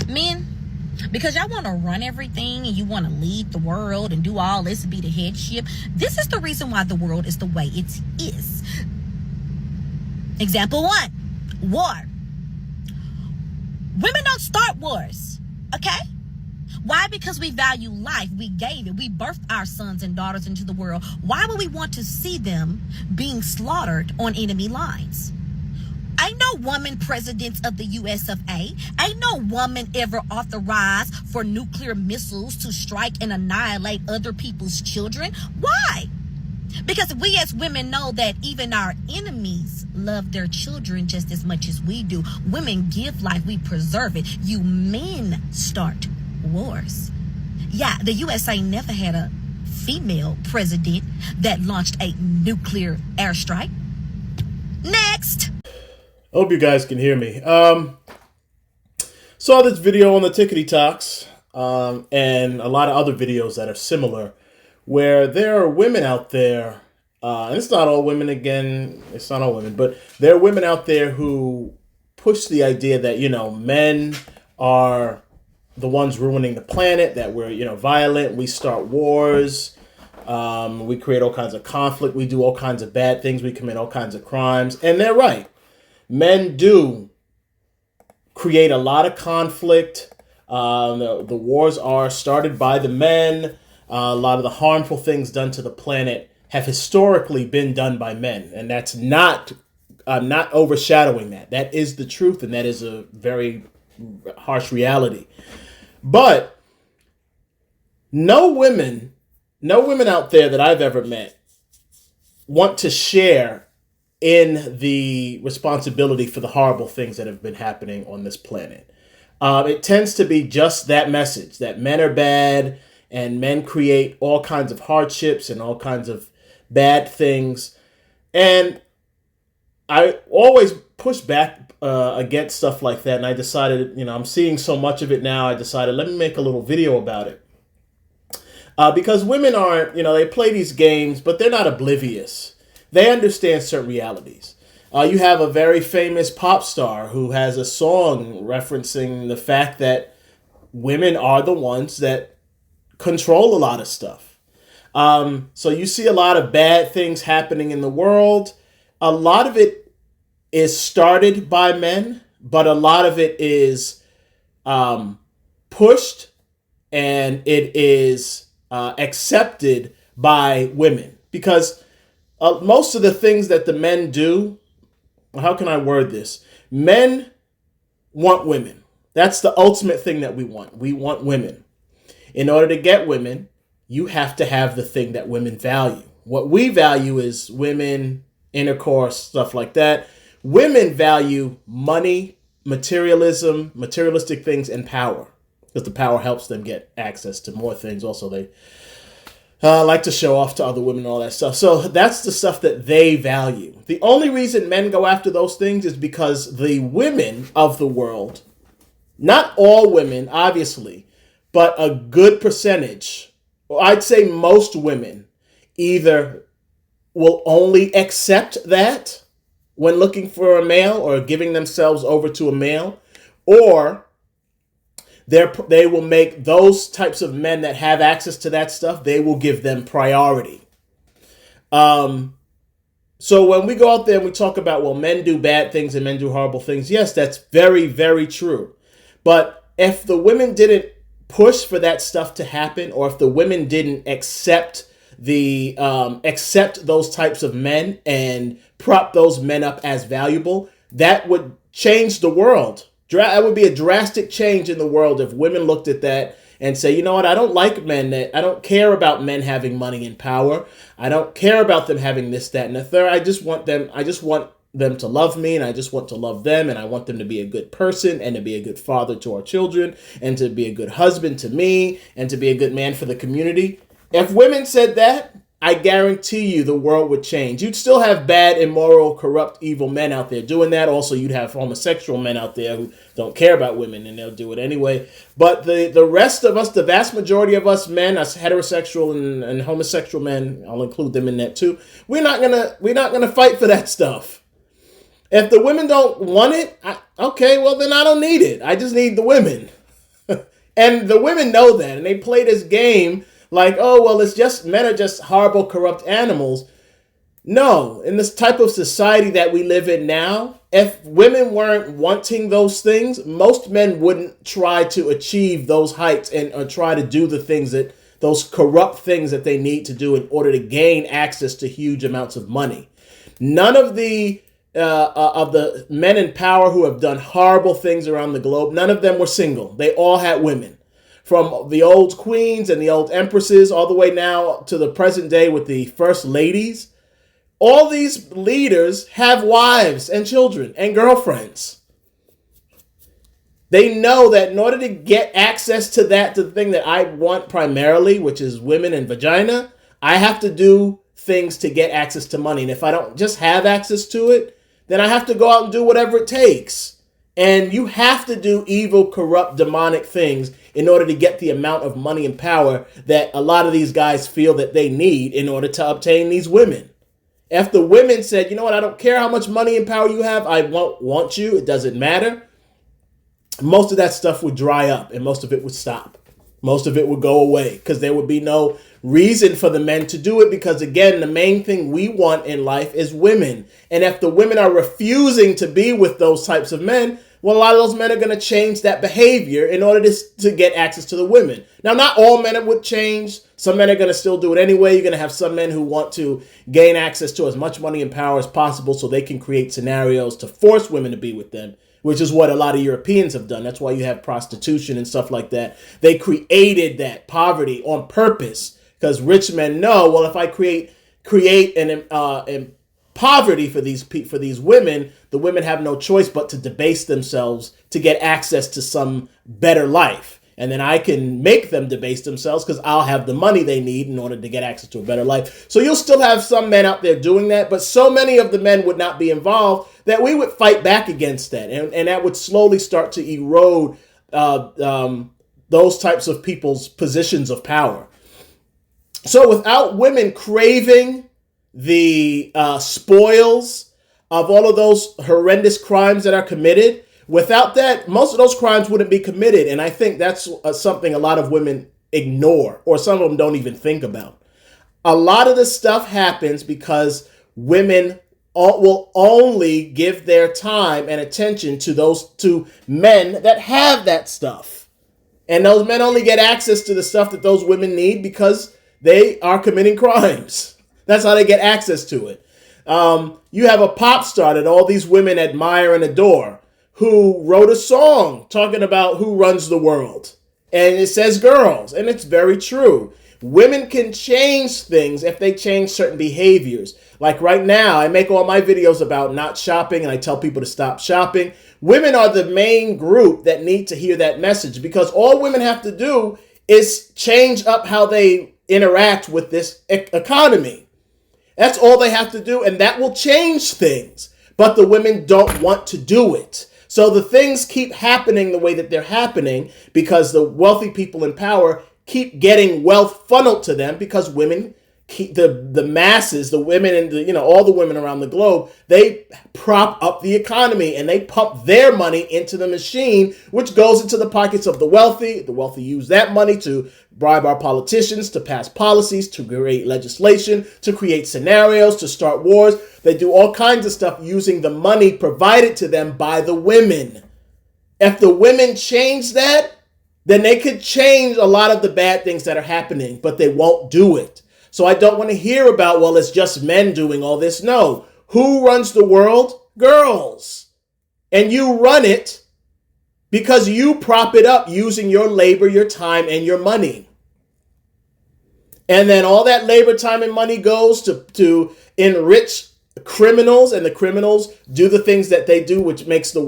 Men, because y'all want to run everything and you want to lead the world and do all this, be the headship. This is the reason why the world is the way it is. Example 1, war. Women don't start wars, okay? Why? Because we value life. We gave it. We birthed our sons and daughters into the world. Why would we want to see them being slaughtered on enemy lines? Ain't no woman president of the US of A. Ain't no woman ever authorized for nuclear missiles to strike and annihilate other people's children. Why? Because we as women know that even our enemies love their children just as much as we do. Women give life, we preserve it. You men start wars. Yeah, the US ain't never had a female president that launched a nuclear airstrike. Next. Hope you guys can hear me. Saw this video on the Tickety Talks and a lot of other videos that are similar, where there are women out there, and it's not all women again, it's not all women, but there are women out there who push the idea that, men are the ones ruining the planet, that we're, violent, we start wars, we create all kinds of conflict, we do all kinds of bad things, we commit all kinds of crimes, and they're right. Men do create a lot of conflict. The wars are started by the men. A lot of the harmful things done to the planet have historically been done by men. And that's not, I'm not overshadowing that. That is the truth, and that is a very harsh reality. But no women out there that I've ever met want to share in the responsibility for the horrible things that have been happening on this planet. It tends to be just that message, that men are bad and men create all kinds of hardships and all kinds of bad things. And I always push back against stuff like that. And I decided, I'm seeing so much of it now, I decided, let me make a little video about it. Because women aren't, they play these games, but they're not oblivious. They understand certain realities. You have a very famous pop star who has a song referencing the fact that women are the ones that control a lot of stuff. So you see a lot of bad things happening in the world. A lot of it is started by men, but a lot of it is pushed and it is accepted by women. Because most of the things that the men do, how can I word this? Men want women. That's the ultimate thing that we want. We want women. In order to get women, you have to have the thing that women value. What we value is women, intercourse, stuff like that. Women value money, materialism, materialistic things, and power. Because the power helps them get access to more things. Also, they like to show off to other women and all that stuff. So that's the stuff that they value. The only reason men go after those things is because the women of the world, not all women, obviously, but a good percentage, I'd say most women, either will only accept that when looking for a male or giving themselves over to a male, or they will make those types of men that have access to that stuff, they will give them priority. So when we go out there and we talk about, well, men do bad things and men do horrible things, yes, that's very, very true. But if the women didn't push for that stuff to happen, or if the women didn't accept those types of men and prop those men up as valuable, that would change the world. That would be a drastic change in the world if women looked at that and say, you know what, I don't like men. I don't care about men having money and power. I don't care about them having this, that, and the third. I just want them to love me, and I just want to love them, and I want them to be a good person and to be a good father to our children and to be a good husband to me and to be a good man for the community. If women said that, I guarantee you the world would change. You'd still have bad, immoral, corrupt, evil men out there doing that. Also, you'd have homosexual men out there who don't care about women and they'll do it anyway. But the rest of us, the vast majority of us men, us heterosexual and homosexual men, I'll include them in that too. We're not gonna fight for that stuff. If the women don't want it, okay, well then I don't need it. I just need the women. And the women know that, and they play this game like, oh, well, it's just men are just horrible, corrupt animals. No, in this type of society that we live in now, if women weren't wanting those things, most men wouldn't try to achieve those heights and or try to do the things that those corrupt things that they need to do in order to gain access to huge amounts of money. None of the men in power who have done horrible things around the globe, none of them were single. They all had women. From the old queens and the old empresses all the way now to the present day with the first ladies. All these leaders have wives and children and girlfriends. They know that in order to get access to that, to the thing that I want primarily, which is women and vagina, I have to do things to get access to money. And if I don't just have access to it, then I have to go out and do whatever it takes. And you have to do evil, corrupt, demonic things in order to get the amount of money and power that a lot of these guys feel that they need in order to obtain these women. If the women said, you know what, I don't care how much money and power you have, I won't want you, it doesn't matter, most of that stuff would dry up and most of it would stop. Most of it would go away because there would be no reason for the men to do it because, again, the main thing we want in life is women. And if the women are refusing to be with those types of men, well, a lot of those men are going to change that behavior in order to get access to the women. Now, not all men would change. Some men are going to still do it anyway. You're going to have some men who want to gain access to as much money and power as possible so they can create scenarios to force women to be with them, which is what a lot of Europeans have done. That's why you have prostitution and stuff like that. They created that poverty on purpose because rich men know, well, if I create an poverty for these women, the women have no choice but to debase themselves to get access to some better life. And then I can make them debase themselves because I'll have the money they need in order to get access to a better life. So you'll still have some men out there doing that, but so many of the men would not be involved that we would fight back against that. And that would slowly start to erode those types of people's positions of power. So without women craving the spoils of all of those horrendous crimes that are committed, without that, most of those crimes wouldn't be committed. And I think that's something a lot of women ignore, or some of them don't even think about. A lot of this stuff happens because women will only give their time and attention to men that have that stuff. And those men only get access to the stuff that those women need because they are committing crimes. That's how they get access to it. You have a pop star that all these women admire and adore who wrote a song talking about who runs the world. And it says girls, and it's very true. Women can change things if they change certain behaviors. Like right now, I make all my videos about not shopping and I tell people to stop shopping. Women are the main group that need to hear that message because all women have to do is change up how they interact with this economy. That's all they have to do, and that will change things. But the women don't want to do it. So the things keep happening the way that they're happening because the wealthy people in power keep getting wealth funneled to them because women keep the masses, the women and all the women around the globe, they prop up the economy and they pump their money into the machine, which goes into the pockets of the wealthy. The wealthy use that money to bribe our politicians, to pass policies, to create legislation, to create scenarios, to start wars. They do all kinds of stuff using the money provided to them by the women. If the women change that, then they could change a lot of the bad things that are happening, but they won't do it. So I don't want to hear about, well, it's just men doing all this. No. Who runs the world? Girls. And you run it because you prop it up using your labor, your time, and your money. And then all that labor, time, and money goes to enrich criminals, and the criminals do the things that they do, which puts the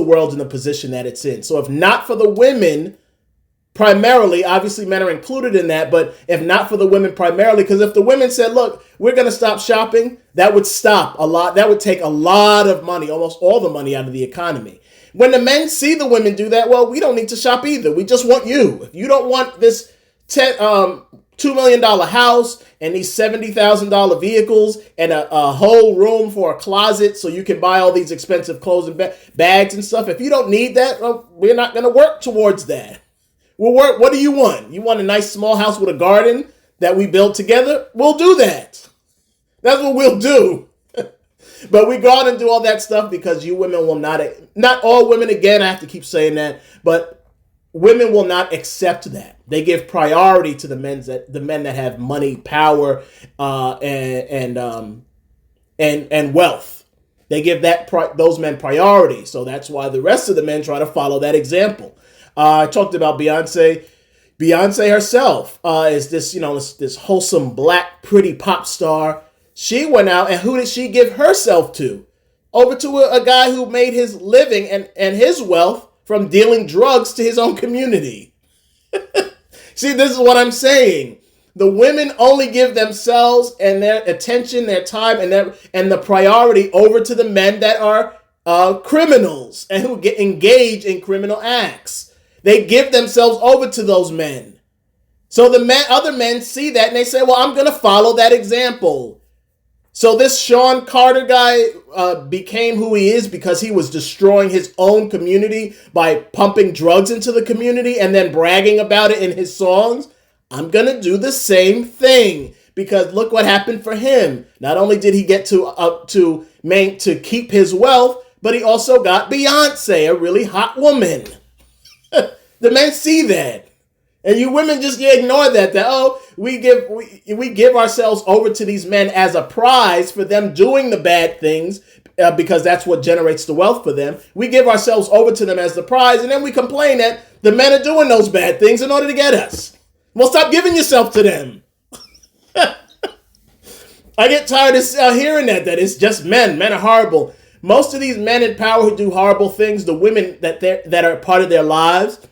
world in the position that it's in. So if not for the women, primarily, obviously men are included in that, but if not for the women primarily, because if the women said, look, we're going to stop shopping, that would stop a lot. That would take a lot of money, almost all the money out of the economy. When the men see the women do that, well, we don't need to shop either. We just want you. If you don't want this $2 million house and these $70,000 vehicles and a whole room for a closet so you can buy all these expensive clothes and bags and stuff, if you don't need that, well, we're not going to work towards that. We'll work. What do you want? You want a nice small house with a garden that we build together? We'll do that. That's what we'll do. But we go out and do all that stuff because you women will not all women, again, I have to keep saying that, but women will not accept that. They give priority to the men that have money, power, and wealth. They give those men priority. So that's why the rest of the men try to follow that example. I talked about Beyonce. Beyonce herself is this wholesome, black, pretty pop star. She went out, and who did she give herself to? Over to a guy who made his living and his wealth from dealing drugs to his own community. See, this is what I'm saying. The women only give themselves and their attention, their time, and the priority over to the men that are criminals and who get engaged in criminal acts. They give themselves over to those men. So other men see that and they say, well, I'm going to follow that example. So this Sean Carter guy became who he is because he was destroying his own community by pumping drugs into the community and then bragging about it in his songs. I'm going to do the same thing because look what happened for him. Not only did he get to keep his wealth, but he also got Beyonce, a really hot woman. The men see that. And you women just ignore that we give ourselves over to these men as a prize for them doing the bad things because that's what generates the wealth for them. We give ourselves over to them as the prize, and then we complain that the men are doing those bad things in order to get us. Well, stop giving yourself to them. I get tired of hearing that it's just men. Men are horrible. Most of these men in power who do horrible things, the women that are part of their lives,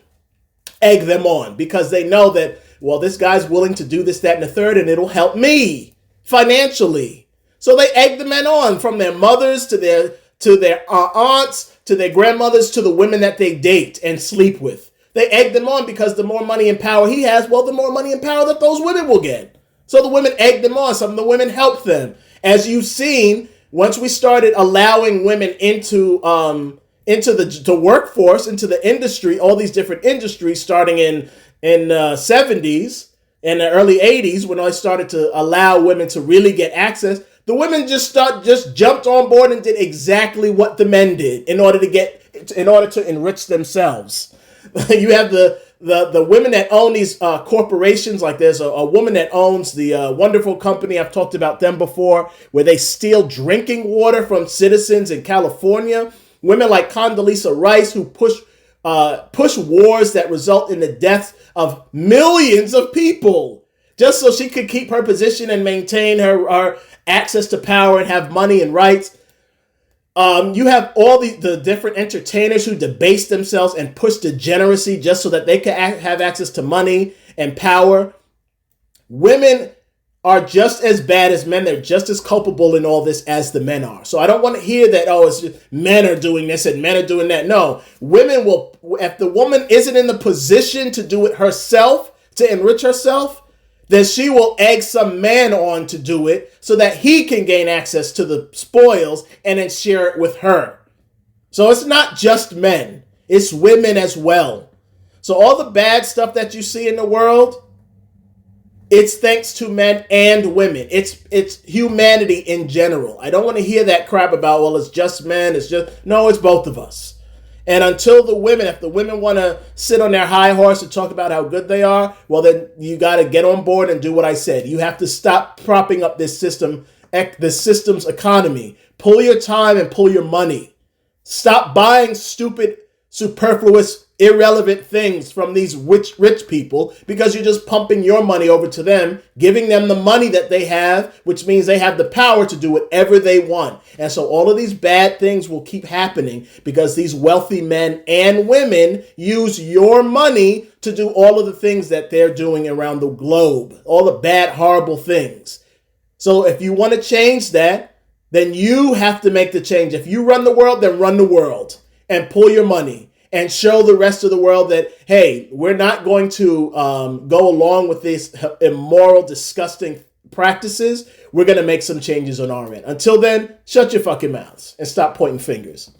egg them on because they know that, well, this guy's willing to do this, that, and the third, and it'll help me financially. So they egg the men on, from their mothers to their aunts, to their grandmothers, to the women that they date and sleep with. They egg them on because the more money and power he has, well, the more money and power that those women will get. So the women egg them on. Some of the women help them. As you've seen, once we started allowing women into the workforce, into the industry, all these different industries, starting in 70s and the early 80s, when I started to allow women to really get access, the women just jumped on board and did exactly what the men did in order to enrich themselves. You have the women that own these corporations. Like there's a woman that owns the wonderful company, I've talked about them before, where they steal drinking water from citizens in California. Women like Condoleezza Rice, who push wars that result in the deaths of millions of people, just so she could keep her position and maintain her access to power and have money and rights. You have all the different entertainers who debase themselves and push degeneracy just so that they can have access to money and power. Women are just as bad as men. They're just as culpable in all this as the men are. So I don't want to hear that, it's just men are doing this and men are doing that. No, women will, if the woman isn't in the position to do it herself, to enrich herself, then she will egg some man on to do it so that he can gain access to the spoils and then share it with her. So it's not just men, it's women as well. So all the bad stuff that you see in the world, it's thanks to men and women. It's humanity in general. I don't want to hear that crap about, well, it's just men. No, it's both of us. And until if the women want to sit on their high horse and talk about how good they are, well, then you got to get on board and do what I said. You have to stop propping up this system's economy. Pull your time and pull your money. Stop buying stupid, superfluous, irrelevant things from these rich people because you're just pumping your money over to them, giving them the money that they have, which means they have the power to do whatever they want. And so all of these bad things will keep happening because these wealthy men and women use your money to do all of the things that they're doing around the globe, all the bad, horrible things. So if you want to change that, then you have to make the change. If you run the world, then run the world and pull your money. And show the rest of the world that, hey, we're not going to go along with these immoral, disgusting practices. We're going to make some changes on our end. Until then, shut your fucking mouths and stop pointing fingers.